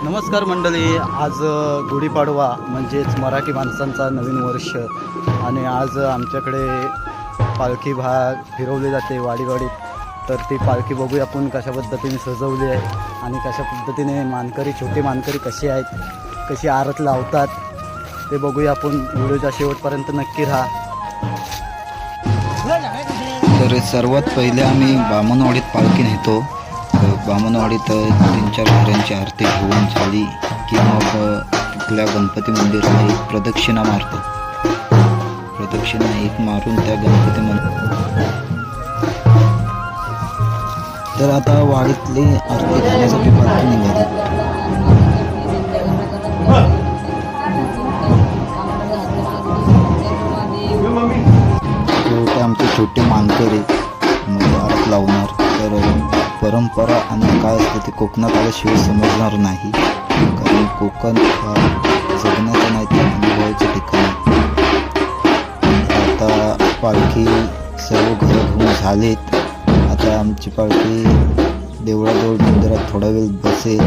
नमस्कार मंडळी, आज गुढीपाडवा म्हणजेच मराठी माणसांचा नवीन वर्ष आणि आज आमच्याकडे पालखी फिरवली जाते वाडीवाडीत. तर ती पालखी बघूया आपण कशा पद्धतीने सजवली आहे आणि कशा पद्धतीने मानकरी छोटे मानकरी कसे आहेत, कशी आरत लावतात ते बघूया आपण. व्हिडिओच्या शेवटपर्यंत नक्की राहा. तर सर्वात पहिले आम्ही बामणवाडीत पालखी नेतो. बामणवाडीत 3-4 घरांची आरती घेऊन झाली की मग आपल्या गणपती मंदिराला एक प्रदक्षिणा मारतो. प्रदक्षिणा एक मारून त्या गणपती तर आता वाडीतली आरती करण्यासाठी पालखी निघाली. ते आमचे छोटे मानकरी आरत लावणार. तर परंपरा आणि काय असते ते कोकणात आल्याशिवाय समजणार नाही, कारण कोकण हा जगण्याचं नाही तर अनुभवाचं ठिकाण आहे. आता पालखी सर्व घरं घेऊन झालेत. आता आमची पालखी देवळाजवळ मंदिरात थोडा वेळ बसेल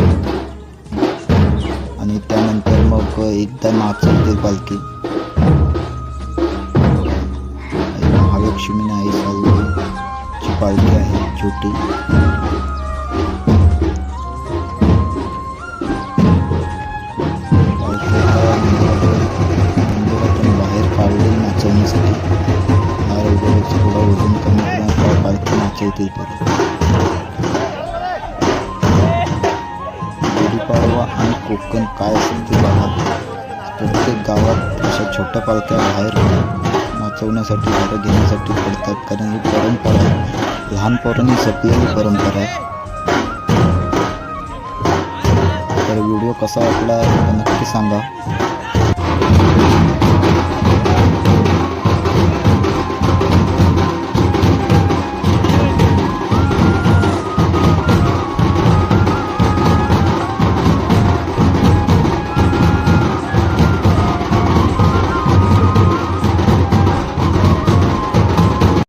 आणि त्यानंतर मग एकदा नाचवते पालखी. महालक्ष्मी आई सालवीची पालखी आहे छोटी. मंदिरातून बाहेर काढली नाचवण्यासाठी. हार वगैरे थोडा वजन कमी करून पालखी नाचवतील. गुढीपाडवा आणि कोकण काय असते बघा. प्रत्येक गावात अशा छोट्या पालख्या बाहेर नाचवण्यासाठी घरं घेण्यासाठी पडतात, कारण ही परंपरा आहे, लहान पोरांनी जपलेली परंपरा आहे. तर व्हिडिओ कसा वाटला नक्की सांगा.